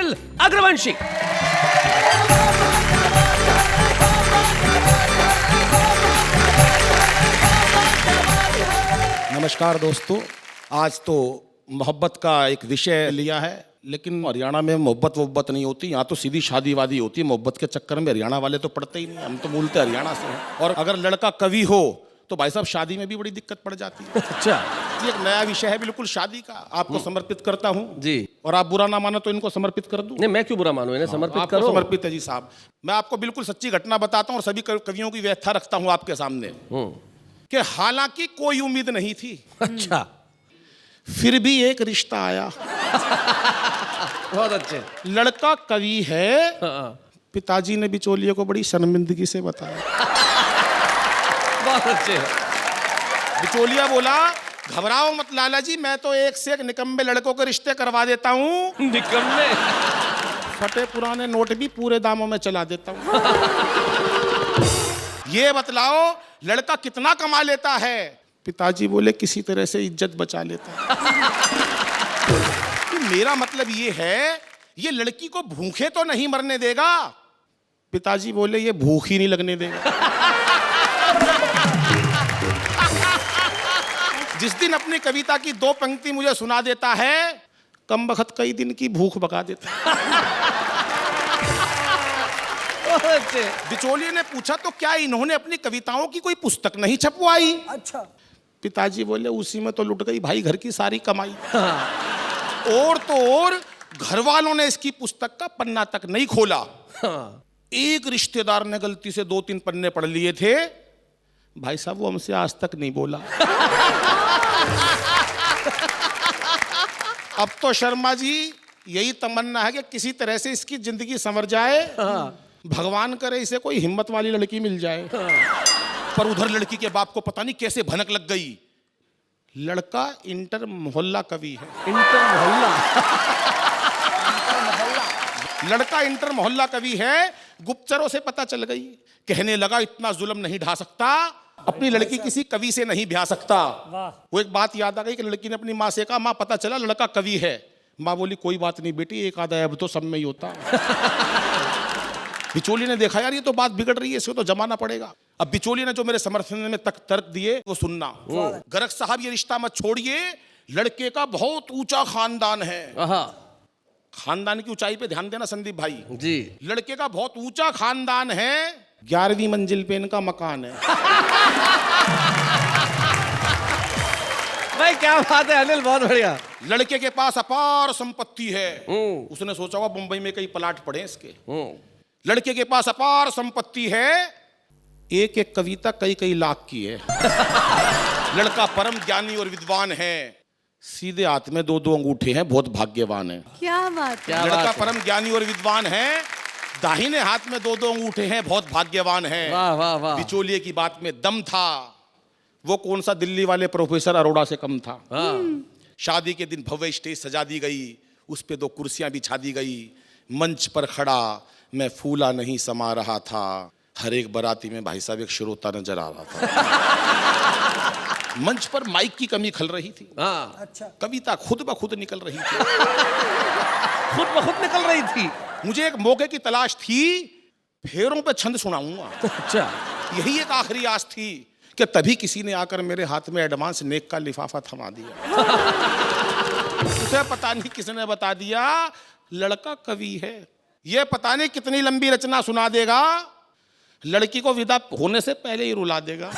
अनिल अग्रवंशी। नमस्कार दोस्तों, आज तो मोहब्बत का एक विषय लिया है, लेकिन हरियाणा में मोहब्बत नहीं होती। यहाँ तो सीधी शादी वादी होती है। मोहब्बत के चक्कर में हरियाणा वाले तो पड़ते ही नहीं, हम तो मूलतः हरियाणा से हैं। और अगर लड़का कवि हो तो भाई साहब शादी में भी बड़ी दिक्कत पड़ जाती है। अच्छा ये एक नया विषय है बिल्कुल शादी का, आपको समर्पित करता हूँ जी। और आप बुरा ना मानो तो इनको समर्पित कर दूं। नहीं, मैं क्यों बुरा मानूं, इन्हें समर्पित आपको करो। समर्पित है जी साहब। मैं आपको बिल्कुल सच्ची घटना बताता हूँ और सभी कवियों की व्याख्या रखता हूँ आपके सामने कि हालांकि कोई उम्मीद नहीं थी, अच्छा, फिर भी एक रिश्ता आया। बहुत अच्छे। लड़का कवि है, हाँ, पिताजी ने बिचौलिए को बड़ी शर्मिंदगी से बताया। बहुत अच्छे। बिचौलिया बोला, घबराओ मत लाला जी, मैं तो एक से एक निकम्मे लड़कों के रिश्ते करवा देता हूँ। निकम्मे। फटे पुराने नोट भी पूरे दामों में चला देता हूँ। ये बतलाओ लड़का कितना कमा लेता है? पिताजी बोले, किसी तरह से इज्जत बचा लेता है। तो मेरा मतलब ये है, ये लड़की को भूखे तो नहीं मरने देगा। पिताजी बोले, ये भूख ही नहीं लगने देगा। जिस दिन अपनी कविता की 2 पंक्ति मुझे सुना देता है, कम बखत कई दिन की भूख भगा देता है। बिचौलिए ने पूछा, तो क्या इन्होंने अपनी कविताओं की कोई पुस्तक नहीं छपवाई? अच्छा। पिताजी बोले, उसी में तो लुट गई भाई घर की सारी कमाई। और तो और घर वालों ने इसकी पुस्तक का पन्ना तक नहीं खोला। एक रिश्तेदार ने गलती से 2-3 पन्ने पढ़ लिए थे, भाई साहब वो हमसे आज तक नहीं बोला। अब तो शर्मा जी यही तमन्ना है कि किसी तरह से इसकी जिंदगी संवर जाए। भगवान करे इसे कोई हिम्मत वाली लड़की मिल जाए। पर उधर लड़की के बाप को पता नहीं कैसे भनक लग गई, लड़का इंटर मोहल्ला कवि है। इंटर मोहल्ला। लड़का इंटर मोहल्ला कवि है। गुप्तचरों से पता चल गई। कहने लगा, इतना जुल्म नहीं ढा सकता, अपनी लड़की किसी कवि से नहीं ब्याह सकता। वो एक बात याद आ गई कि लड़की ने अपनी माँ से कहा, माँ पता चला लड़का कवि है। माँ बोली, कोई बात नहीं बेटी, एक आधा अब तो सब में ही होता। बिचौली ने देखा, यार ये तो बात बिगड़ रही है, इसको तो जमाना पड़ेगा। अब बिचौली ने जो मेरे समर्थन में तर्क दिए वो सुनना। गरग साहब, ये रिश्ता मत छोड़िए, लड़के का बहुत ऊंचा खानदान है। खानदान की ऊंचाई पे ध्यान देना संदीप भाई जी। लड़के का बहुत ऊंचा खानदान है, 11वीं मंजिल पे इनका मकान है। भाई क्या बात है अनिल, बहुत बढ़िया। लड़के के पास अपार संपत्ति है। उसने सोचा होगा मुंबई में कई प्लाट पड़े इसके। लड़के के पास अपार संपत्ति है, एक एक कविता कई लाख की है। लड़का परम ज्ञानी और विद्वान है, सीधे हाथ में 2 अंगूठे हैं, बहुत भाग्यवान है। क्या बात है। लड़का परम ज्ञानी और विद्वान है, दाहिने हाथ में 2 अंगूठे हैं, बहुत भाग्यवान है। वाह वाह वाह। बिचौलिए की बात में दम था। वो कौन सा दिल्ली वाले प्रोफेसर अरोड़ा से कम था। शादी के दिन भव्य स्टेज सजा दी गई, उस पे 2 कुर्सियां बिछा दी गई। मंच पर खड़ा मैं फूला नहीं समा रहा था, हर एक बाराती में भाई साहब एक श्रोता नजर आ रहा था। मंच पर माइक की कमी खल रही थी। अच्छा। कविता खुद ब खुद निकल रही थी। खुद ब खुद निकल रही थी। मुझे एक मौके की तलाश थी, फेरों पे छंद सुनाऊंगा। अच्छा। यही एक आखिरी आस थी कि तभी किसी ने आकर मेरे हाथ में एडवांस नेक का लिफाफा थमा दिया। उसे पता नहीं किसने बता दिया, लड़का कवि है। ये पता नहीं कितनी लंबी रचना सुना देगा, लड़की को विदा होने से पहले ही रुला देगा।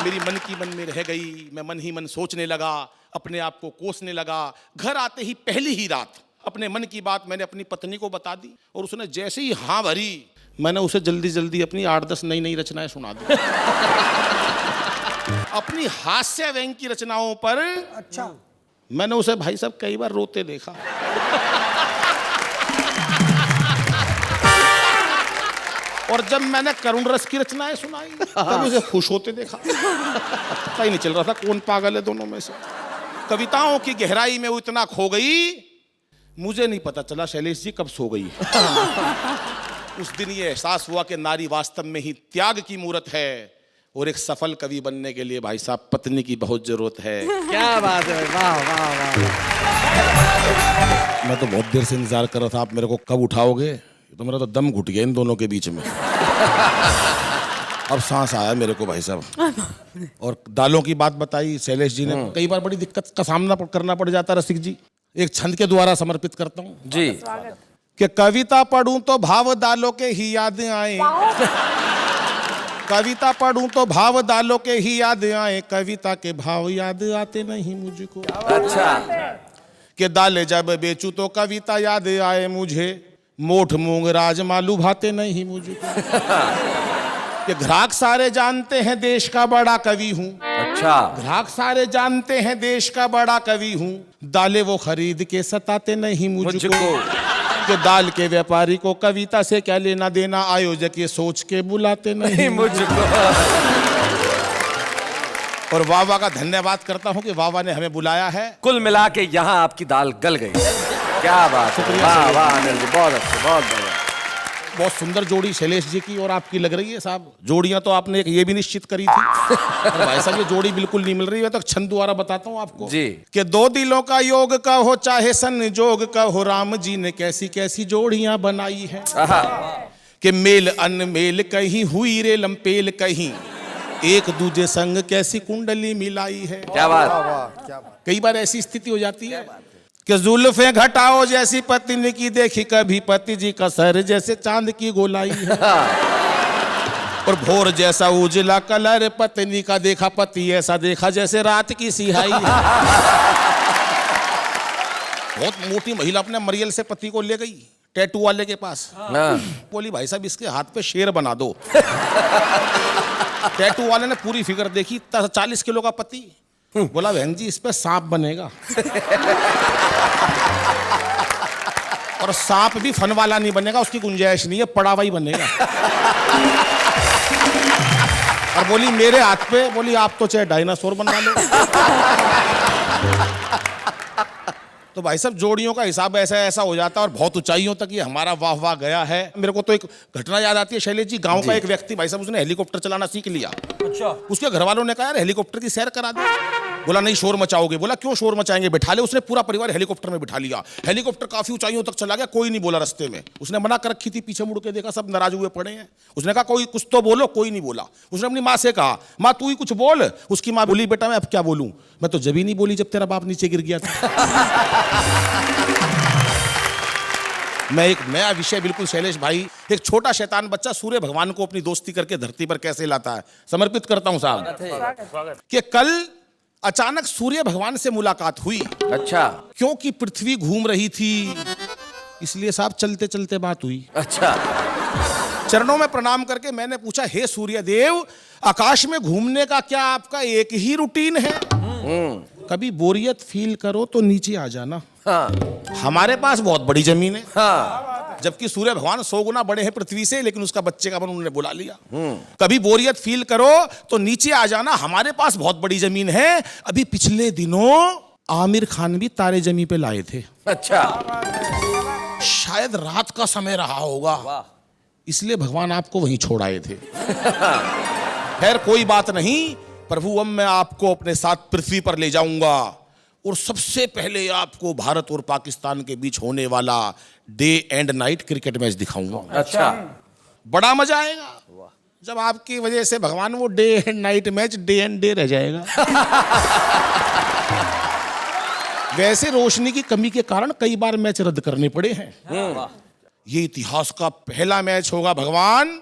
मेरी मन की मन में रह गई, मैं मन ही मन सोचने लगा, अपने आप को कोसने लगा। घर आते ही पहली ही रात अपने मन की बात मैंने अपनी पत्नी को बता दी, और उसने जैसे ही हाँ भरी, मैंने उसे जल्दी जल्दी अपनी 8-10 नई रचनाएं सुना दी। अपनी हास्य व्यंग की रचनाओं पर अच्छा। मैंने उसे भाई साहब कई बार रोते देखा। और जब मैंने करुण रस की रचनाएं सुनाई तब उसे खुश होते देखा। पता ही नहीं चल रहा था कौन पागल है दोनों में से। कविताओं की गहराई में वो इतना खो गई, मुझे नहीं पता चला शैलेश जी कब सो गई। उस दिन ये एहसास हुआ कि नारी वास्तव में ही त्याग की मूरत है, और एक सफल कवि बनने के लिए भाई साहब पत्नी की बहुत जरूरत है। क्या बात है, वाह वाह वाह वाह। मैं तो बहुत देर से इंतजार कर रहा था, आप मेरे को कब उठाओगे। तो मेरा तो दम घुट गया इन दोनों के बीच में। अब सांस आया मेरे को भाई साहब। और दालों की बात बताई शैलेश जी ने, कई बार बड़ी दिक्कत का सामना करना पड़ जाता है रसिक जी। एक छंद के द्वारा समर्पित करता हूँ जी। कि कविता पढ़ूं तो भाव दालों के ही याद आए, कविता पढ़ूं तो भाव दालों के ही याद आए, कविता के भाव याद आते नहीं मुझको। अच्छा। कि दाले जब बेचूं तो कविता याद आए मुझे, मोठ मूंग राजमा लुभाते नहीं मुझको। कि ग्राहक सारे जानते हैं देश का बड़ा कवि हूँ, अच्छा। ग्राहक सारे जानते हैं देश का बड़ा कवि हूँ, दाले वो खरीद के सताते नहीं मुझको। कि दाल के व्यापारी को कविता से क्या लेना देना, आयोजक ये सोच के बुलाते नहीं मुझको। और वावा का धन्यवाद करता हूँ कि वावा ने हमें बुलाया है। कुल मिला के यहाँ आपकी दाल गल गई। क्या बात है, वाह वाह अनिल जी, बहुत अच्छे, बहुत बढ़िया। बहुत सुंदर जोड़ी शैलेश जी की और आपकी लग रही है साहब। जोड़ियां तो आपने एक ये भी निश्चित करी थी, और भाई साहब ये जोड़ी बिल्कुल नहीं मिल रही है। तो छंद द्वारा बताता हूँ आपको जी। कि दो दिलों का योग का हो चाहे संजोग का हो, राम जी ने कैसी कैसी जोड़ियां बनाई है। कि मेल अनमेल कहीं हुई रे लंपेल कहीं, एक दूजे संग कैसी कुंडली मिलाई है। क्या बात। कई बार ऐसी स्थिति हो जाती है कि जुल्फे घटाओ जैसी पत्नी की देखी कभी पति जी का सर जैसे चांद की गोलाई है। और भोर जैसा उजला कलर पत्नी का देखा, पति ऐसा देखा जैसे रात की सिहाई है। बहुत मोटी महिला अपने मरियल से पति को ले गई टैटू वाले के पास। बोली भाई साहब इसके हाथ पे शेर बना दो। टैटू वाले ने पूरी फिगर देखी, 40 किलो का पति। बोला बहन जी इस पे सांप बनेगा। और सांप भी फन वाला नहीं बनेगा, उसकी गुंजाइश नहीं है, पड़ा हुआ ही बनेगा। और बोली मेरे हाथ पे, बोली आप तो चाहे डायनासोर बनवा लो। तो भाई साहब जोड़ियों का हिसाब ऐसा ऐसा हो जाता है, और बहुत ऊंचाइयों तक ये हमारा वाह वाह गया है। मेरे को तो एक घटना याद आती है शैलेश जी। गांव का एक व्यक्ति भाई साहब उसने हेलीकॉप्टर चलाना सीख लिया। अच्छा। उसके घर वालों ने कहा यार हेलीकॉप्टर की सैर करा दो। बोला नहीं शोर मचाओगे। बोला क्यों शोर मचाएंगे, बिठा ले। उसने पूरा परिवार हेलीकॉप्टर में बिठा लिया। हेलीकॉप्टर काफी ऊंचाइयों तक चला गया, कोई नहीं बोला रास्ते में। उसने मना कर रखी थी, पीछे मुड़ के देखा सब नाराज हुए पड़े हैं। उसने कहा कोई कुछ तो बोलो, कोई नहीं बोला। उसने अपनी माँ से कहा माँ तू ही कुछ बोल। उसकी माँ बोली बेटा मैं अब क्या बोलूं, मैं तो जब ही नहीं बोली जब तेरा बाप नीचे गिर गया था। मैं एक नया विषय बिल्कुल शैलेश भाई, एक छोटा शैतान बच्चा सूर्य भगवान को अपनी दोस्ती करके धरती पर कैसे लाता है, समर्पित करता हूं साहब। कि कल अचानक सूर्य भगवान से मुलाकात हुई। अच्छा। क्योंकि पृथ्वी घूम रही थी इसलिए साहब चलते चलते बात हुई। अच्छा। चरणों में प्रणाम करके मैंने पूछा हे सूर्य देव, आकाश में घूमने का क्या आपका एक ही रूटीन है? कभी बोरियत फील करो तो नीचे आ जाना। हाँ। हमारे पास बहुत बड़ी जमीन है। हाँ। जबकि सूर्य भगवान 100 गुना बड़े हैं पृथ्वी से, लेकिन उसका बच्चे का मन उन्होंने बुला लिया। कभी बोरियत फील करो तो नीचे आ जाना, हमारे पास बहुत बड़ी जमीन है। अभी पिछले दिनों आमिर खान भी तारे जमी पे लाए थे। अच्छा। शायद रात का समय रहा होगा, इसलिए भगवान आपको वहीं छोड़ आए थे। खैर कोई बात नहीं, प्रभु अब मैं आपको अपने साथ पृथ्वी पर ले जाऊंगा, और सबसे पहले आपको भारत और पाकिस्तान के बीच होने वाला day and night cricket match दिखाऊंगा। अच्छा। बड़ा मजा आएगा जब आपकी वजह से भगवान वो day and night match day and day रह जाएगा। वैसे रोशनी की कमी के कारण कई बार मैच रद्द करने पड़े हैं। ये इतिहास का पहला मैच होगा भगवान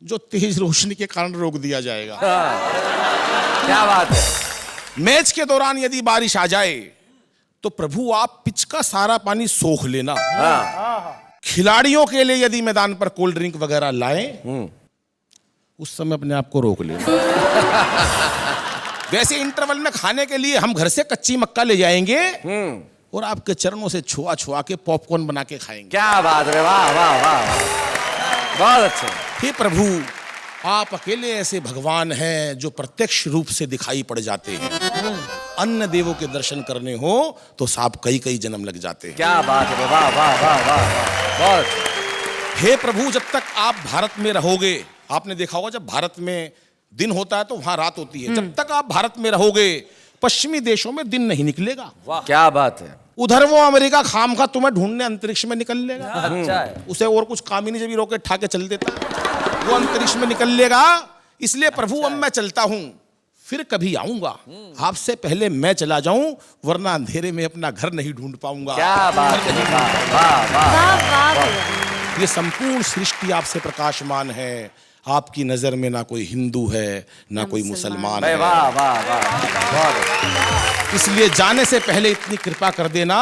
जो तेज रोशनी के कारण रोक दिया जाएगा। क्या बात है। मैच के दौरान यदि बारिश आ जाए तो प्रभु आप पिच का सारा पानी सोख लेना। खिलाड़ियों के लिए यदि मैदान पर कोल्ड ड्रिंक वगैरह लाएं उस समय अपने आप को रोक लेना। वैसे इंटरवल में खाने के लिए हम घर से कच्ची मक्का ले जाएंगे और आपके चरणों से छुआ छुआ के पॉपकॉर्न बना के खाएंगे। क्या बात है, वाह वाह वाह, बहुत अच्छे। हे प्रभु आप अकेले ऐसे भगवान हैं जो प्रत्यक्ष रूप से दिखाई पड़ जाते हैं। अन्य देवों के दर्शन करने हो तो साहब कई कई जन्म लग जाते हैं। क्या बात है, वाह वाह वाह वाह, बहुत। हे प्रभु जब तक आप भारत में रहोगे, आपने देखा होगा जब भारत में दिन होता है तो वहां रात होती है। जब तक आप भारत में रहोगे पश्चिमी देशों में दिन नहीं निकलेगा। क्या बात है। उधर वो अमेरिका खाम खा तुम्हें ढूंढने अंतरिक्ष में निकल लेगा। अच्छा है। उसे और कुछ काम ही नहीं, जब रोके ठाके चल देता है। वो अंतरिक्ष में निकल लेगा। इसलिए प्रभु अब मैं चलता हूं, फिर कभी आऊंगा, आपसे पहले मैं चला जाऊं, वरना अंधेरे में अपना घर नहीं ढूंढ पाऊंगा। क्या बात है। वाह वाह वाह। ये संपूर्ण सृष्टि आपसे प्रकाशमान है। आपकी नजर में ना कोई हिंदू है ना कोई मुसलमान है। वाह वाह वाह। इसलिए जाने से पहले इतनी कृपा कर देना,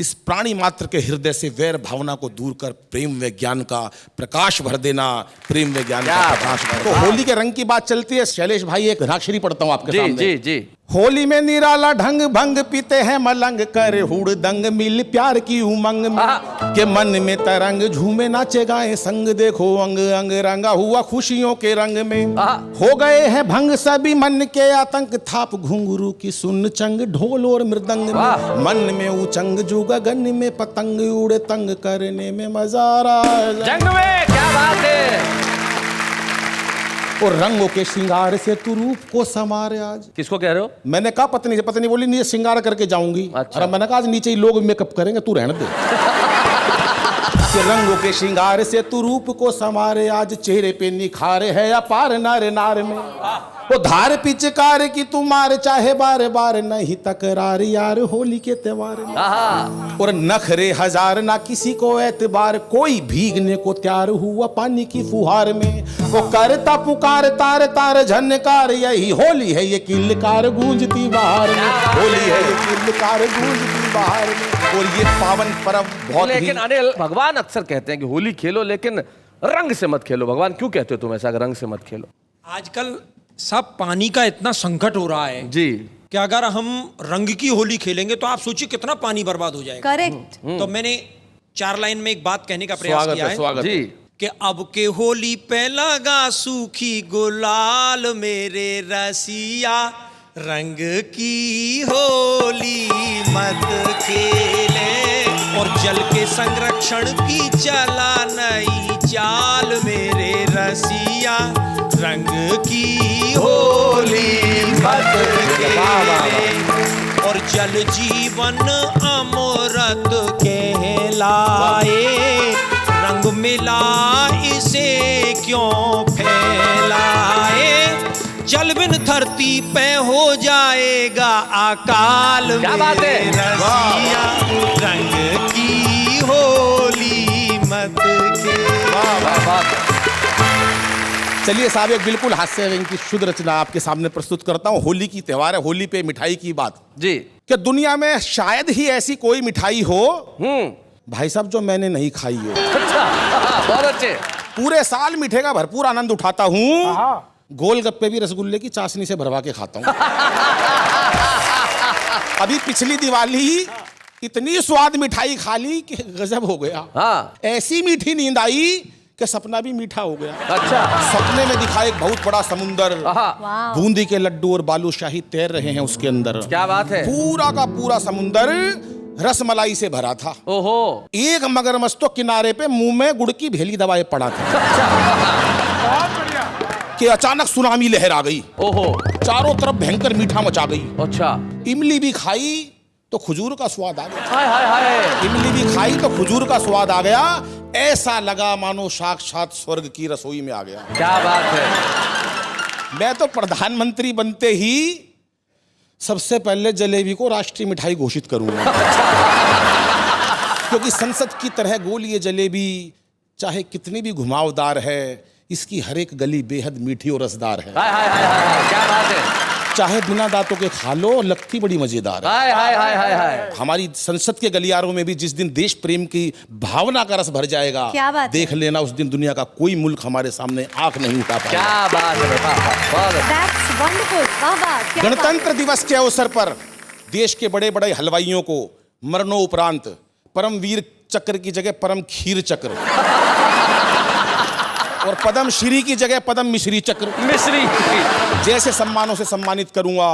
इस प्राणी मात्र के हृदय से वैर भावना को दूर कर प्रेम विज्ञान का प्रकाश भर देना। प्रेम विज्ञान का प्रकाश भर। तो होली के रंग की बात चलती है। शैलेश भाई एक राक्षरी पढ़ता हूं आपके सामने। जी जी। होली में निराला ढंग भंग पीते हैं मलंग, कर हुड़ दंग मिल प्यार की उमंग में, के मन में तरंग झूमे नाचे गाए संग, देखो अंग अंग रंगा हुआ खुशियों के रंग में। हो गए हैं भंग सभी मन के आतंक, थाप घुंघरू की सुन चंग ढोल और मृदंग में, मन में उचंग जो गगन में पतंग उड़े तंग, करने में मजा आ रहा जंग में। क्या बात है। और रंगों के श्रृंगार से तू रूप को समारे आज। किसको कह रहे हो। मैंने कहा पत्नी से। पत्नी बोली नहीं श्रृंगार करके जाऊंगी। अच्छा। और मैंने कहा आज नीचे ही लोग मेकअप करेंगे, तू रहने दे। कि रंगों के श्रृंगार से तू रूप को समारे आज, चेहरे पे निखारे है अपार नारे नार में, वो धार पिचकार की तू मार चाहे बार बार, नहीं तकरार यार होली के त्योहार में। और नखरे हजार ना किसी को एतबार, कोई भीगने को तैयार हुआ पानी की फुहार में, वो करता पुकार तार तार झनकार, यही होली है ये किलकार गूंजती बाहर में, होली है ये किलकार गूंजती बाहर में। और ये पावन पर्व बहुत। लेकिन अनिल, भगवान अक्सर कहते हैं कि होली खेलो लेकिन रंग से मत खेलो। भगवान क्यों कहते हो तुम ऐसा, रंग से मत खेलो। आजकल सब पानी का इतना संकट हो रहा है जी कि अगर हम रंग की होली खेलेंगे तो आप सोचिए कितना पानी बर्बाद हो जाएगा। करेक्ट। तो मैंने 4 लाइन में एक बात कहने का प्रयास किया है। स्वागत जी। कि अब के होली पे लगा सूखी गुलाल मेरे रसिया, रंग की होली मत खेले, और जल के संरक्षण की चला नई चाल मेरे रसिया, रंग की होली मत खेले, और जल जीवन अमृत कहलाए, रंग मिला इसे क्यों फैलाए, जल बिन धरती पे हो जाएगा अकाल। क्या बात है। रसिया, रंग की होली मत चलिए साहब, एक बिल्कुल हास्य व्यंग्य की शुद्ध रचना आपके सामने प्रस्तुत करता हूँ। होली की त्योहार है, होली पे मिठाई की बात जी। कि दुनिया में शायद ही ऐसी कोई मिठाई हो भाई साहब जो मैंने नहीं खाई हो। अच्छा, बहुत अच्छे। पूरे साल मीठे का भरपूर आनंद उठाता हूँ, गोलगप्पे भी रसगुल्ले की चाशनी से भरवा के खाता हूँ। अभी पिछली दिवाली इतनी स्वाद मिठाई खा ली कि गजब हो गया। हाँ। ऐसी मीठी नींद आई कि सपना भी मीठा हो गया। अच्छा। सपने में दिखा एक बहुत बड़ा समुंदर, हाँ। बूंदी के लड्डू और बालूशाही तैर रहे हैं उसके अंदर। क्या बात है। पूरा का पूरा समुंदर रसमलाई से भरा था। ओहो। एक मगरमच्छ तो किनारे पे मुंह में गुड़ की भेली दबाए पड़ा था कि अचानक सुनामी लहर आ गई। ओहो। चारों तरफ भयंकर मीठा मचा गई। अच्छा। इमली भी खाई तो खजूर का स्वाद आ गया। हाय हाय हाय। इमली भी खाई तो खजूर का स्वाद आ गया। ऐसा लगा मानो साक्षात स्वर्ग की रसोई में आ गया। क्या बात है। मैं तो प्रधानमंत्री बनते ही सबसे पहले जलेबी को राष्ट्रीय मिठाई घोषित करूंगा। क्योंकि संसद की तरह गोल ये जलेबी चाहे कितनी भी घुमावदार है, इसकी हर एक गली बेहद मीठी और रसदार है। हाय हाय हाय हाय। क्या बात है। चाहे बिना दांतों के खा लो, लगती बड़ी मजेदार है। हाय हाय हाय हाय हाय। हमारी संसद के गलियारों में भी जिस दिन देश प्रेम की भावना का रस भर जाएगा, क्या बात देख लेना उस दिन दुनिया का कोई मुल्क हमारे सामने आंख नहीं उठा पाएगा। क्या बात है। बहुत अच्छे। That's wonderful. वाह वाह, क्या बात है। गणतंत्र दिवस के अवसर पर देश के बड़े बड़े हलवाइयों को मरणोपरांत परमवीर चक्र की जगह परम खीर चक्र और पद्म श्री की जगह पद्म मिश्री चक्र मिश्री जैसे सम्मानों से सम्मानित करूंगा।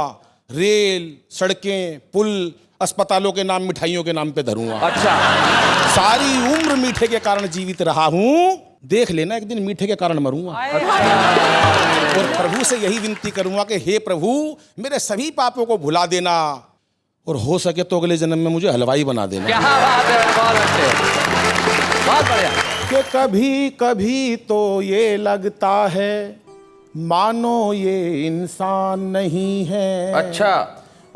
रेल, सड़कें, पुल, अस्पतालों के नाम मिठाइयों के नाम पे धरूंगा। अच्छा। सारी उम्र मीठे के कारण जीवित रहा हूं, देख लेना एक दिन मीठे के कारण मरूंगा। और प्रभु से यही विनती करूंगा कि हे प्रभु मेरे सभी पापों को भुला देना और हो सके तो अगले जन्म में मुझे हलवाई बना देना। क्या बात है, बहुत अच्छे, बहुत बढ़िया। कि कभी कभी तो ये लगता है मानो ये इंसान नहीं है। अच्छा।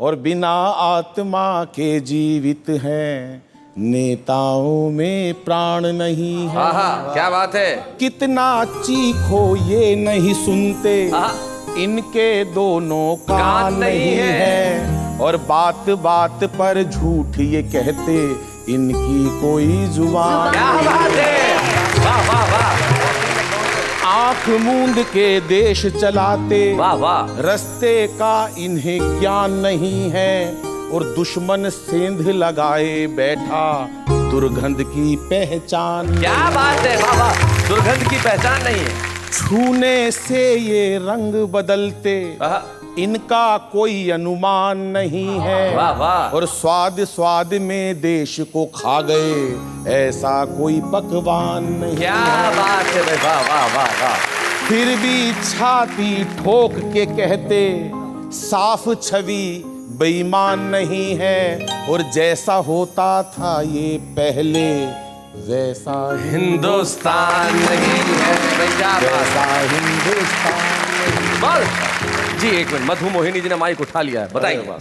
और बिना आत्मा के जीवित हैं, नेताओं में प्राण नहीं है। आहा, क्या बात है। कितना चीखो ये नहीं सुनते, इनके दोनों कान नहीं है। और बात बात पर झूठ ये कहते, इनकी कोई जुबान। क्या बात है, वाह वाह वाह। आंख मूंद के देश चलाते, वाह वाह। रस्ते का इन्हें ज्ञान नहीं है। और दुश्मन सेंध लगाए बैठा, दुर्गंध की पहचान। क्या बात है, वाह वाह। दुर्गंध की पहचान नहीं है। छूने से ये रंग बदलते, इनका कोई अनुमान नहीं है। वाह वाह। और स्वाद स्वाद में देश को खा गए, ऐसा कोई पकवान नहीं। क्या बात है भाई, वाह वाह वाह वाह। फिर भी छाती ठोक के कहते, साफ छवि बेईमान नहीं है। और जैसा होता था ये पहले, वैसा हिंदुस्तान नहीं है भैया, वैसा हिंदुस्तान। जी एक मिनट, मधु मोहिनी जी ने माइक उठा लिया है, बताइए।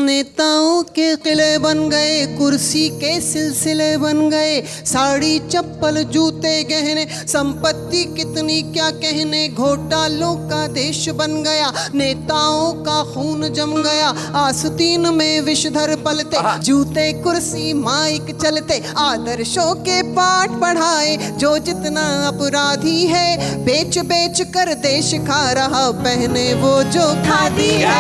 नेताओं के किले बन गए, कुर्सी के सिलसिले बन गए, साड़ी चप्पल जूते गहने, संपत्ति कितनी क्या कहने, घोटालों का देश बन गया, नेताओं का खून जम गया, आस्तीन में विषधर पलते, जूते कुर्सी माइक चलते, आदर्शों के पाठ पढ़ाए, जो जितना अपराधी है, बेच बेच कर देश खा रहा, पहने वो जो खादी है।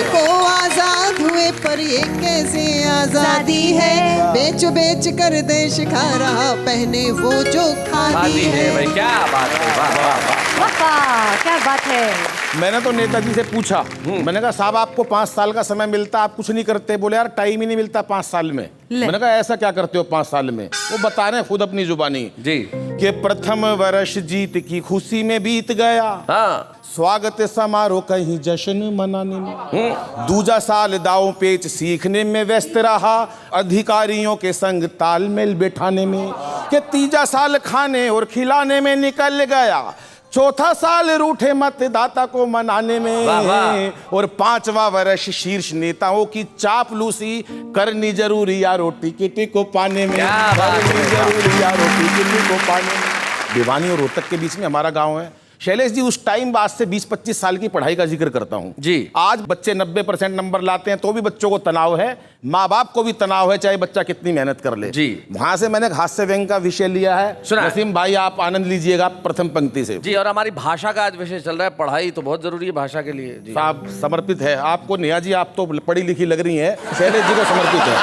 को आजाद हुए पर ये कैसे आजादी है, बेच बेच कर देश खा रहा, पहने वो जो खादी है। भाई क्या बात है, वाह वाह वाह। वाह क्या बात है। मैंने तो नेताजी से पूछा, मैंने कहा साहब आपको 5 साल का समय मिलता, आप कुछ नहीं करते। बोले यार टाइम ही नहीं मिलता 5 साल में। मैंने कहा ऐसा क्या करते हो 5 साल में? वो बता रहे हैं खुद अपनी जुबानी जी कि प्रथम वर्ष जीत की खुशी में बीत गया, हाँ। स्वागत समारोह कहीं जश्न मनाने में, दूजा साल दाव पेच सीखने में व्यस्त रहा, अधिकारियों के संग तालमेल बैठाने में, कि तीजा साल खाने और खिलाने में निकल गया, चौथा साल रूठे मतदाता को मनाने में, और 5वां वर्ष शीर्ष नेताओं की चापलूसी करनी जरूरी या रोटी किटी को पाने में, करनी जरूरी या रोटी किटी को पाने में। भिवानी और रोहतक के बीच में हमारा गांव है। शैलेश जी उस टाइम आज से 20-25 साल की पढ़ाई का जिक्र करता हूं जी। आज बच्चे 90% नंबर लाते हैं तो भी बच्चों को तनाव है, माँ बाप को भी तनाव है, चाहे बच्चा कितनी मेहनत कर ले जी। वहां से मैंने हास्य व्यंग का विषय लिया है। नसीम भाई आप आनंद लीजिएगा प्रथम पंक्ति से जी। और हमारी भाषा का आज विषय चल रहा है, पढ़ाई तो बहुत जरूरी है भाषा के लिए जी। साहब समर्पित है आपको। नेहा जी आप तो पढ़ी लिखी लग रही है, शैलेश जी को समर्पित है।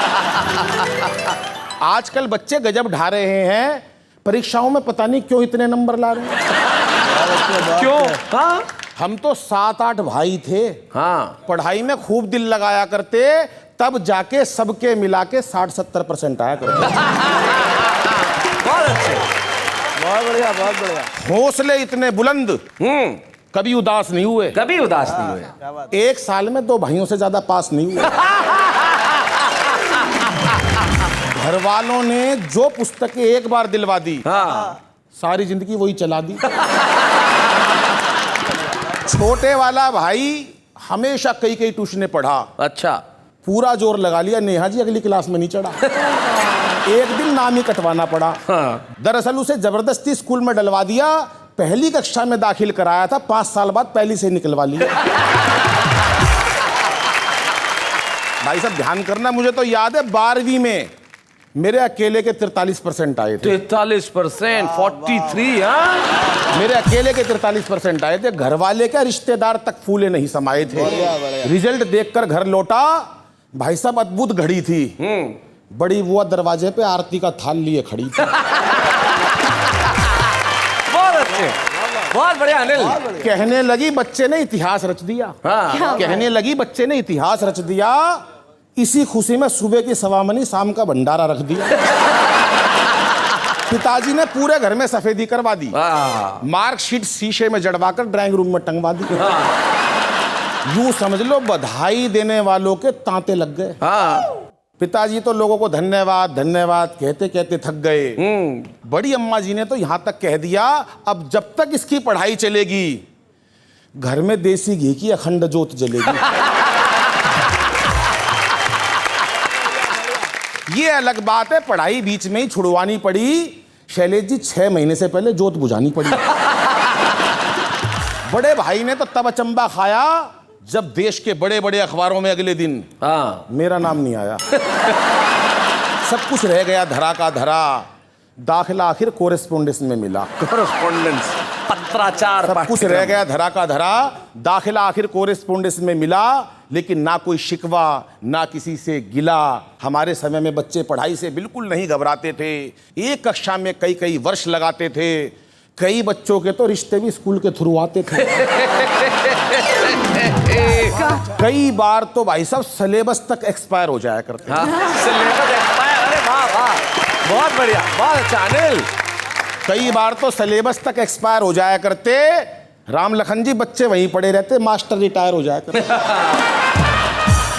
आजकल बच्चे गजब ढा रहे हैं, परीक्षाओं में पता नहीं क्यों इतने नंबर ला रहे हैं। क्यों? हाँ? हम तो 7-8 भाई थे, हाँ, पढ़ाई में खूब दिल लगाया करते, तब जाके सबके मिला के 60-70% आया करते। बहुत अच्छे, बहुत बढ़िया, बहुत बढ़िया। हौसले इतने बुलंद, कभी उदास नहीं हुए, कभी उदास नहीं हुए। एक साल में 2 भाइयों से ज्यादा पास नहीं हुए। घर वालों ने जो पुस्तकें एक बार दिलवा दी, हाँ, सारी जिंदगी वही चला दी। छोटे वाला भाई हमेशा कई ट्यूशनें पढ़ा, अच्छा, पूरा जोर लगा लिया, नेहा जी अगली क्लास में नहीं चढ़ा। एक दिन नाम ही कटवाना पड़ा। हाँ। दरअसल उसे जबरदस्ती स्कूल में डलवा दिया, पहली कक्षा में दाखिल कराया था, 5 साल बाद पहली से निकलवा लिया। भाई साहब ध्यान करना, मुझे तो याद है 12वीं में मेरे अकेले के 43% आए थे। 43%, 43, हाँ? मेरे अकेले के 43% आए थे। घर वाले क्या रिश्तेदार तक फूले नहीं समाये थे। रिजल्ट देखकर घर लौटा, भाई साहब अद्भुत घड़ी थी, बड़ी बुआ दरवाजे पे आरती का थाल लिए खड़ी थी। बहुत अच्छे, बहुत बढ़िया अनिल। कहने लगी बच्चे ने इतिहास रच दिया, हाँ। कहने लगी बच्चे ने इतिहास रच दिया, इसी खुशी में सुबह की सवामनी शाम का भंडारा रख दिया। पिताजी ने पूरे घर में सफेदी करवा दी, वाह। मार्कशीट शीशे में जड़वाकर ड्राइंग रूम में टंगवा दी। यूं समझ लो बधाई देने वालों के तांते लग गए। हाँ। पिताजी तो लोगों को धन्यवाद धन्यवाद कहते कहते थक गए। बड़ी अम्मा जी ने तो यहां तक कह दिया, अब जब तक इसकी पढ़ाई चलेगी घर में देसी घी की अखंड ज्योत जलेगी। ये अलग बात है पढ़ाई बीच में ही छुड़वानी पड़ी। शैलेश जी 6 महीने से पहले ज्योत बुझानी पड़ी। बड़े भाई ने तो तब अचंबा खाया जब देश के बड़े बड़े अखबारों में अगले दिन हाँ। मेरा नाम नहीं आया। सब कुछ रह गया धरा का धरा। दाखिला आखिर कोरेस्पोंडेंस में मिला। कोरेस्पोंडेंस, पत्राचार, सब कुछ रह गया धरा का धरा। दाखिला आखिर कोरेस्पोंडेंस में मिला, लेकिन ना कोई शिकवा ना किसी से गिला। हमारे समय में बच्चे पढ़ाई से बिल्कुल नहीं घबराते थे। एक कक्षा में कई कई वर्ष लगाते थे। कई बच्चों के तो रिश्ते भी स्कूल के थ्रू आते थे। कई बार तो भाई साहब सिलेबस तक एक्सपायर हो जाया करते। हाँ। सिलेबस एक्सपायर, अरे वाह वाह, बहुत बढ़िया, बहुत अच्छा अनिल। कई बार तो सिलेबस तक एक्सपायर हो जाया करते। राम लखन जी बच्चे वहीं पड़े रहते, मास्टर रिटायर हो जाया करते।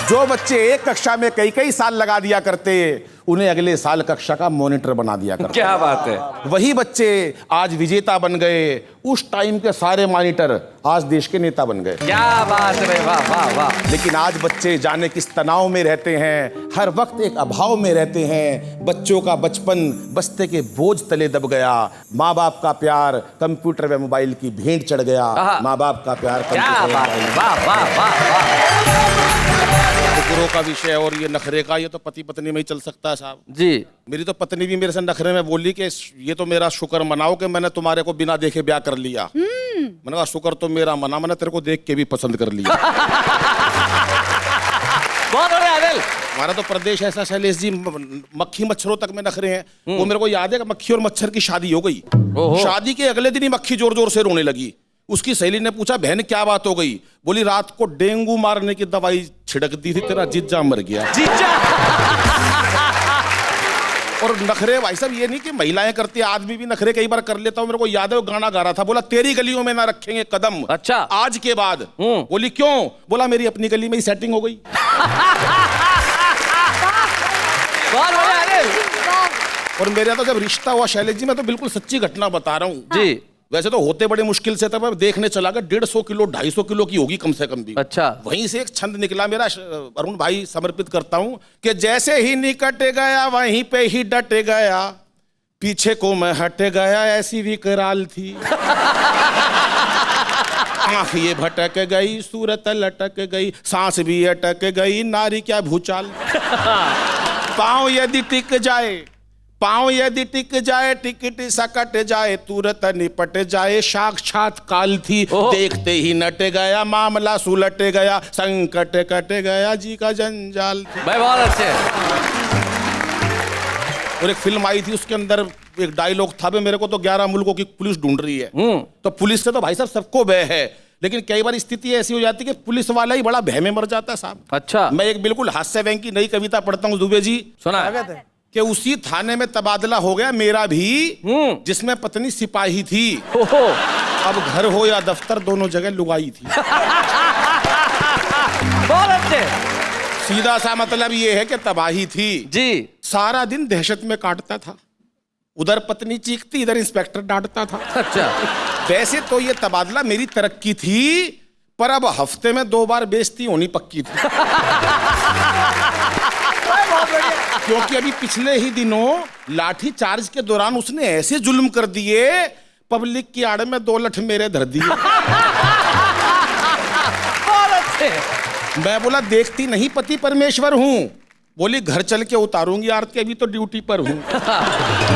जो बच्चे एक कक्षा में कई कई साल लगा दिया करते उन्हें अगले साल कक्षा का मॉनिटर बना दिया करते। क्या बात है। वही बच्चे आज विजेता बन गए। उस टाइम के सारे मॉनिटर आज देश के नेता बन गए। क्या बात है, वाह वाह वाह। लेकिन आज बच्चे जाने किस तनाव में रहते हैं, हर वक्त एक अभाव में रहते हैं। बच्चों का बचपन बस्ते के बोझ तले दब गया। माँ बाप का प्यार कंप्यूटर व मोबाइल की भेंट चढ़ गया। माँ बाप का प्यार क्या बात है, वाह वाह वाह वाह। गुरु का विषय और ये नखरे का, ये तो पति पत्नी में ही चल सकता है साहब जी। मेरी तो पत्नी भी मेरे से नखरे में बोली कि ये तो मेरा शुक्र मनाओ कि मैंने तुम्हारे को बिना देखे ब्याह कर लिया। मैंने कहा शुक्र तो मेरा मना, मैंने तेरे को देख के भी पसंद कर लिया। बहुत बढ़िया अनिल। हमारा तो प्रदेश ऐसा शैलेश जी, मक्खी मच्छरों तक में नखरे हैं। वो मेरे को याद है कि मक्खी और मच्छर की शादी हो गई। शादी के अगले दिन ही मक्खी जोर जोर से रोने लगी। उसकी सहेली ने पूछा बहन क्या बात हो गई? बोली रात को डेंगू मारने की दवाई छिड़क दी थी, तेरा जीजा मर गया। जीजा। और नखरे भाई साहब ये नहीं कि महिलाएं करती, आदमी भी नखरे कई बार कर लेता हूं। मेरे को याद है वो गाना गा रहा था, बोला तेरी गलियों में ना रखेंगे कदम अच्छा आज के बाद। बोली क्यों? बोला मेरी अपनी गली में ही सेटिंग हो गई। बहुत बढ़िया अनिल। और मेरा तो जब रिश्ता हुआ शैलेश जी, मैं तो बिल्कुल सच्ची घटना बता रहा हूँ जी। वैसे तो होते बड़े मुश्किल से, तब देखने चला गया 150 किलो 250 किलो की होगी कम से कम भी। अच्छा। वहीं से एक छंद निकला मेरा, अरुण भाई समर्पित करता हूं कि जैसे ही निकट गया वहीं पे ही डट गया, पीछे को मैं हट गया ऐसी विकराल थी। आंख ये भटक गई, सूरत लटक गई, सांस भी अटक गई, नारी क्या भूचाल। पाँव यदि टिक जाए, पाँव यदि टिक जाए, टिकट सकट जाए, तुरंत निपट जाए, साक्षात काल थी। देखते ही नट गया, मामला सुलट गया, संकट कट गया, जी का जंजाल थी। भाई बहुत अच्छे। और एक फिल्म आई थी, उसके अंदर एक डायलॉग था, मेरे को तो 11 मुल्कों की पुलिस ढूंढ रही है। तो पुलिस से तो भाई साहब सबको भय है, लेकिन कई बार स्थिति ऐसी हो जाती है कि पुलिस वाला ही बड़ा भय में मर जाता है साहब। अच्छा। मैं एक बिल्कुल हास्य व्यंग की नई कविता पढ़ता हूँ दुबे जी। सुना कि उसी थाने में तबादला हो गया मेरा भी, जिसमें पत्नी सिपाही थी। अब घर हो या दफ्तर दोनों जगह लुगाई थी। बहुत अच्छे। सीधा सा मतलब ये है कि तबाही थी जी। सारा दिन दहशत में काटता था, उधर पत्नी चीखती इधर इंस्पेक्टर डांटता था। अच्छा। वैसे तो ये तबादला मेरी तरक्की थी, पर अब हफ्ते में 2 बार बेइज्जती होनी पक्की थी। क्योंकि अभी पिछले ही दिनों लाठी चार्ज के दौरान उसने ऐसे जुल्म कर दिए, पब्लिक की आड़ में 2 लठ मेरे धर दिए। बहुत अच्छे। मैं बोला देखती नहीं पति परमेश्वर हूं। बोली घर चल के उतारूंगी आरती, अभी तो ड्यूटी पर हूं।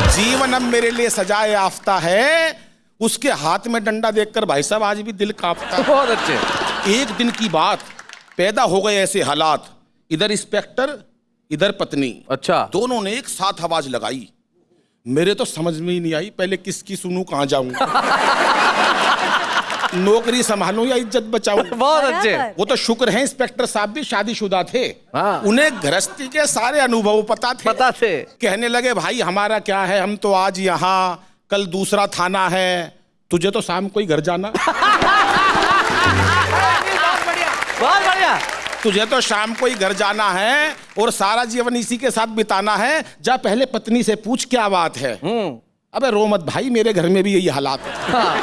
जीवन अब मेरे लिए सजाए आफ्ता है, उसके हाथ में डंडा देखकर भाई साहब आज भी दिल कांपता। बहुत अच्छे। एक दिन की बात, पैदा हो गए ऐसे हालात, इधर इंस्पेक्टर इधर पत्नी। अच्छा। दोनों ने एक साथ आवाज लगाई। मेरे तो समझ में ही नहीं आई पहले किसकी सुनूं कहां जाऊं। नौकरी संभालूं या इज्जत बचाऊं? बहुत अच्छे। बराबर। वो तो शुक्र है इंस्पेक्टर साहब भी शादीशुदा थे। हाँ। उन्हें गृहस्थी के सारे अनुभव पता थे। कहने लगे भाई हमारा क्या है, हम तो आज यहाँ, कल दूसरा थाना है, तुझे तो शाम को ही घर जाना। बहुत बढ़िया। तुझे तो शाम को ही घर जाना है और सारा जीवन इसी के साथ बिताना है। जा पहले पत्नी से पूछ क्या बात है। अबे रो मत भाई, मेरे घर में भी यही हालात है। हाँ।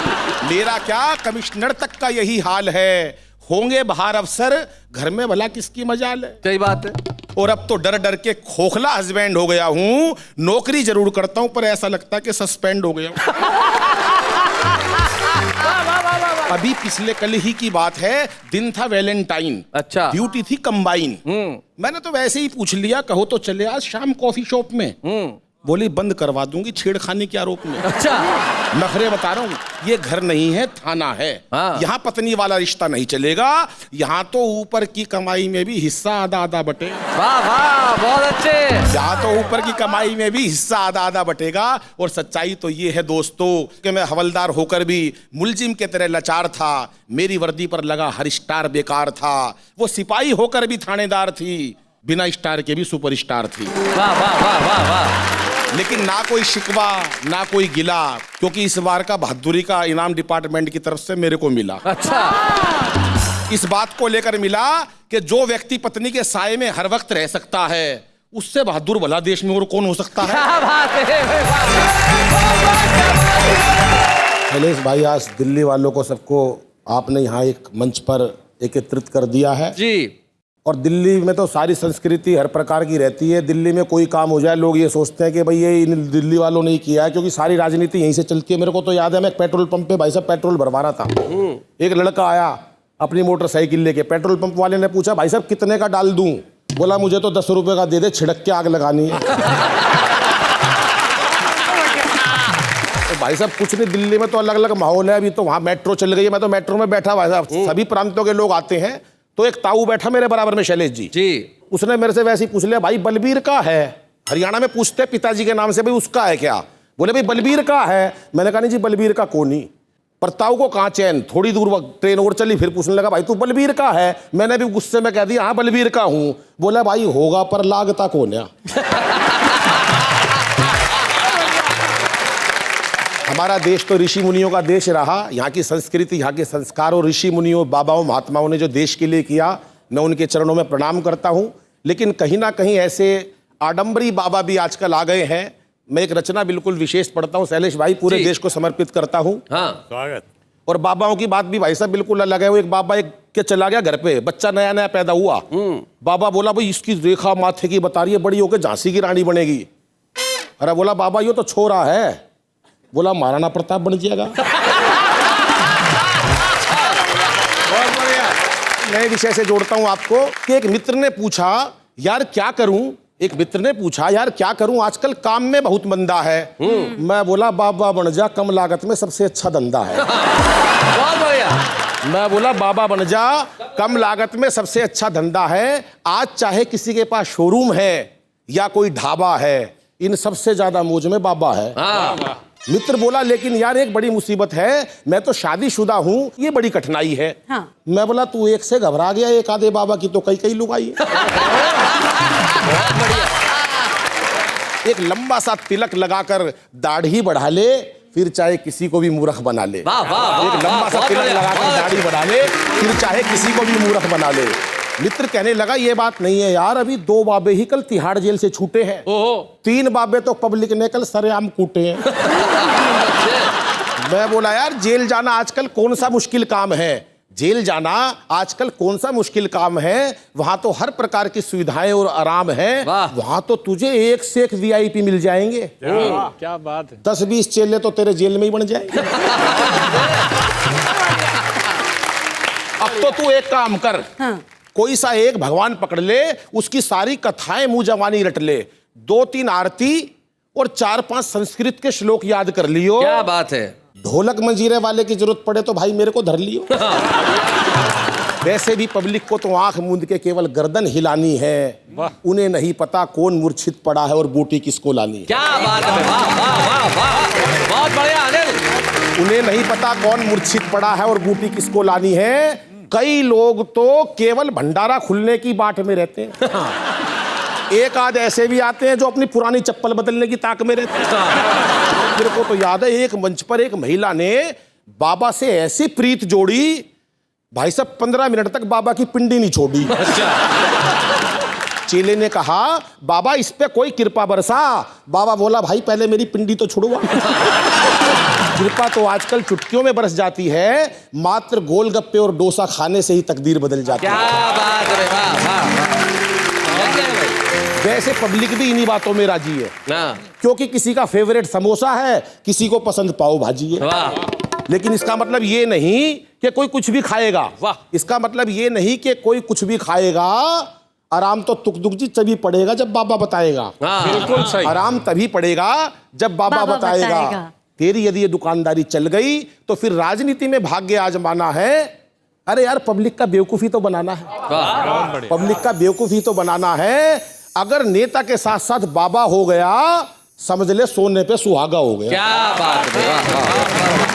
मेरा क्या, कमिश्नर तक का यही हाल है। होंगे बाहर अफसर, घर में भला किसकी मजाल है। सही बात है। और अब तो डर डर के खोखला हस्बैंड हो गया हूं। नौकरी जरूर करता हूं पर ऐसा लगता है कि सस्पेंड हो गया हूं। अभी पिछले कल ही की बात है, दिन था वैलेंटाइन। अच्छा। ड्यूटी थी कंबाइन। मैंने तो वैसे ही पूछ लिया, कहो तो चले आज शाम कॉफी शॉप में। बोली बंद करवा दूंगी छेड़खानी के आरोप में। अच्छा। नखरे बता रहा हूँ, ये घर नहीं है थाना है। हाँ। यहाँ पत्नी वाला रिश्ता नहीं चलेगा। यहाँ तो ऊपर की कमाई में भी हिस्सा आधा आधा बटे। वाह वाह, बहुत अच्छे। यहाँ तो ऊपर की कमाई में भी हिस्सा आधा आधा बटेगा। और सच्चाई तो ये है दोस्तों कि मैं हवलदार होकर भी मुलजिम के तरह लाचार था। मेरी वर्दी पर लगा हर स्टार बेकार था। वो सिपाही होकर भी थानेदार थी, बिना स्टार के भी सुपरस्टार थी। वाह वाह वाह वाह वाह। लेकिन ना कोई शिकवा ना कोई गिला, क्योंकि इस बार का बहादुरी का इनाम डिपार्टमेंट की तरफ से मेरे को मिला। अच्छा। इस बात को लेकर मिला कि जो व्यक्ति पत्नी के साये में हर वक्त रह सकता है, उससे बहादुर भला देश में और कौन हो सकता है। क्या बात है। शैलेश भाई, आज दिल्ली वालों को सबको आपने यहाँ एक मंच पर एकत्रित कर दिया है जी। और दिल्ली में तो सारी संस्कृति हर प्रकार की रहती है। दिल्ली में कोई काम हो जाए लोग ये सोचते हैं कि भाई ये इन दिल्ली वालों ने ही किया है, क्योंकि सारी राजनीति यहीं से चलती है। मेरे को तो याद है, मैं एक पेट्रोल पंप पे भाई साहब पेट्रोल भरवा रहा था। एक लड़का आया अपनी मोटरसाइकिल लेके। पेट्रोल पंप वाले ने पूछा भाई साहब कितने का डाल दूं? बोला मुझे तो 10 रुपए का दे दे, छिड़क के आग लगानी है। तो भाई साहब कुछ नहीं, दिल्ली में तो अलग अलग माहौल है। अभी तो वहाँ मेट्रो चल गई है, मैं तो मेट्रो में बैठा भाई साहब, सभी प्रांतों के लोग आते हैं। तो एक ताऊ बैठा मेरे बराबर में, शैलेश जी जी। उसने मेरे से वैसे ही पूछ लिया, भाई बलबीर का है? हरियाणा में पूछते हैं पिताजी के नाम से, भाई उसका है क्या? बोले भाई बलबीर का है। मैंने कहा नहीं जी बलबीर का कौन ही। पर ताऊ को कहाँ चैन, थोड़ी दूर ट्रेन और चली, फिर पूछने लगा भाई तू बलबीर का है? मैंने भी गुस्से में कह दिया हाँ बलबीर का हूँ। बोला भाई होगा पर लागता कौन है। हमारा देश तो ऋषि मुनियों का देश रहा। यहाँ की संस्कृति, यहाँ के संस्कार और ऋषि मुनियों, बाबाओं, महात्माओं ने जो देश के लिए किया, मैं उनके चरणों में प्रणाम करता हूँ। लेकिन कहीं ना कहीं ऐसे आडंबरी बाबा भी आजकल आ गए हैं। मैं एक रचना बिल्कुल विशेष पढ़ता हूँ शैलेश भाई, पूरे देश को समर्पित करता हूँ। हाँ। स्वागत। और बाबाओं की बात भी भाई साहब बिल्कुल अलग है। वो एक बाबा एक के चला गया घर पे, बच्चा नया नया पैदा हुआ। बाबा बोला भाई इसकी रेखा माथे की बता रही है, बड़ी होकर झांसी की रानी बनेगी। अरे बोला बाबा ये तो छोरा है। बोला महाराणा प्रताप बन जाएगा। बहुत बढ़िया। नए विषय से जोड़ता हूं आपको कि एक मित्र ने पूछा यार क्या करूं, एक मित्र ने पूछा यार क्या करूं, आजकल काम में बहुत मंदा है। मैं बोला बाबा बन जा, कम लागत में सबसे अच्छा धंधा है। बहुत बढ़िया। मैं बोला बाबा बन जा, कम लागत में सबसे अच्छा धंधा है। आज चाहे किसी के पास शोरूम है या कोई ढाबा है, इन सबसे ज्यादा मौज में बाबा है। हाँ। मित्र बोला लेकिन यार एक बड़ी मुसीबत है, मैं तो शादीशुदा हूँ, ये बड़ी कठिनाई है। हाँ। मैं बोला तू एक से घबरा गया, एक आधे बाबा की तो कई कई लुगाई है। एक लंबा सा तिलक लगाकर दाढ़ी बढ़ा ले, फिर चाहे किसी को भी मूर्ख बना ले। वाह वाह। एक लंबा सा तिलक लगाकर दाढ़ी बढ़ा ले, फिर चाहे किसी को भी मूर्ख बना ले। मित्र कहने लगा ये बात नहीं है यार, अभी 2 बाबे ही कल तिहाड़ जेल से छूटे हैं। 3 बाबे तो पब्लिक ने कल सरेआम कूटे हैं। मैं बोला यार जेल जाना आजकल कौन सा मुश्किल काम है? जेल जाना आजकल कौन सा मुश्किल काम है? वहां तो हर प्रकार की सुविधाएं और आराम है। वहां तो तुझे एक से एक VIP मिल जाएंगे। क्या बात है। 10-20 चेले तो तेरे जेल में ही बन जाएंगे। अब तो तू एक काम कर। हाँ। कोई सा एक भगवान पकड़ ले, उसकी सारी कथाएं मुंह जवानी रट ले, 2-3 आरती और 4-5 संस्कृत के श्लोक याद कर लियो। क्या बात है। ढोलक मंजीरे वाले की जरूरत पड़े तो भाई मेरे को धर लियो। वैसे भी पब्लिक को तो आंख मूंद के केवल गर्दन हिलानी है, उन्हें नहीं पता कौन मूर्छित पड़ा है और बूटी किसको लानी है। क्या बात है। वाह वाह वाह वाह, बहुत बढ़िया अनिल। उन्हें नहीं पता कौन मूर्छित पड़ा है और बूटी किसको लानी है। कई लोग तो केवल भंडारा खुलने की बाट में रहते हैं। एक आध ऐसे भी आते हैं जो अपनी पुरानी चप्पल बदलने की ताक में रहते हैं। मेरे को तो याद है एक मंच पर एक महिला ने बाबा से ऐसी प्रीत जोड़ी, भाई साहब 15 मिनट तक बाबा की पिंडी नहीं छोड़ी। चेले ने कहा बाबा इस पे कोई कृपा बरसा। बाबा बोला भाई पहले मेरी पिंडी तो छुड़वा। कृपा तो आजकल चुटकियों में बरस जाती है, मात्र गोलगप्पे और डोसा खाने से ही तकदीर बदल जाती है। क्या बात है, वाह वाह। वैसे पब्लिक भी इन्हीं बातों में राजी है ना, क्योंकि किसी का फेवरेट समोसा है, किसी को पसंद पाव भाजी है। वाह। लेकिन इसका मतलब ये नहीं कि कोई कुछ भी खाएगा। वाह। इसका मतलब ये नहीं कि कोई कुछ भी खाएगा। आराम तो तुक दुक जी तभी पड़ेगा जब बाबा बताएगा। बिल्कुल सही। आराम तभी पड़ेगा जब बाबा बताएगा। तेरी यदि ये दुकानदारी चल गई तो फिर राजनीति में भाग्य आजमाना है। अरे यार पब्लिक का बेवकूफी तो बनाना है, पब्लिक का बेवकूफी तो बनाना है। अगर नेता के साथ साथ बाबा हो गया समझ ले सोने पे सुहागा हो गया। क्या बात है, वाह।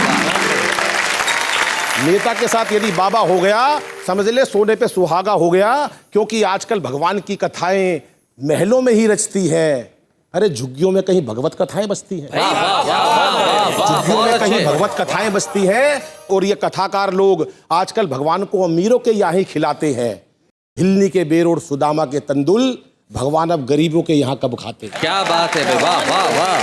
नेता के साथ यदि बाबा हो गया समझ ले सोने पे सुहागा हो गया। क्योंकि आजकल भगवान की कथाएं महलों में ही रचती है। अरे झुग्गियों में कहीं भगवत कथाएं बसती हैं, झुग्गियों में कहीं भगवत कथाएं बसती हैं। और ये कथाकार लोग आजकल भगवान को अमीरों के यहाँ ही खिलाते हैं। हिलनी के बेर और सुदामा के तंदुल भगवान अब गरीबों के यहाँ कब खाते हैं। क्या बात है, वाह वाह वाह।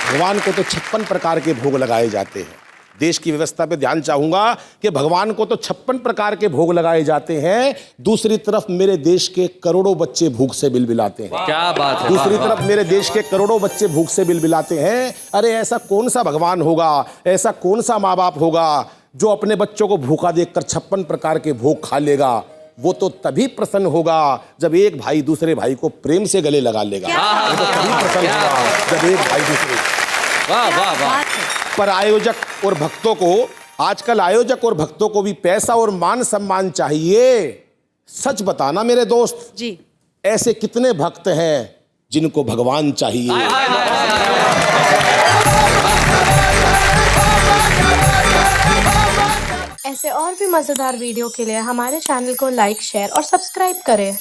भगवान को तो 56 प्रकार के भोग लगाए जाते हैं। देश की व्यवस्था पे ध्यान चाहूंगा कि भगवान को तो 56 प्रकार के भोग लगाए जाते हैं। दूसरी तरफ मेरे देश के करोड़ों बच्चे भूख से बिलबिलाते हैं। क्या बात है, दूसरी वाह, तरफ मेरे देश के करोड़ों बच्चे भूख से बिलबिलाते हैं। अरे ऐसा कौन सा भगवान होगा, ऐसा कौन सा माँ बाप होगा जो अपने बच्चों को भूखा देखकर 56 प्रकार के भोग खा लेगा। वो तो तभी प्रसन्न होगा जब एक भाई दूसरे भाई को प्रेम से गले लगा लेगा। वो तो तभी प्रसन्न होगा जब एक भाई दूसरे। वाह वाह वाह। पर आयोजक और भक्तों को, आजकल आयोजक और भक्तों को भी पैसा और मान सम्मान चाहिए। सच बताना मेरे दोस्त जी, ऐसे कितने भक्त हैं जिनको भगवान चाहिए। ऐसे और भी मजेदार वीडियो के लिए हमारे चैनल को लाइक, शेयर और सब्सक्राइब करें।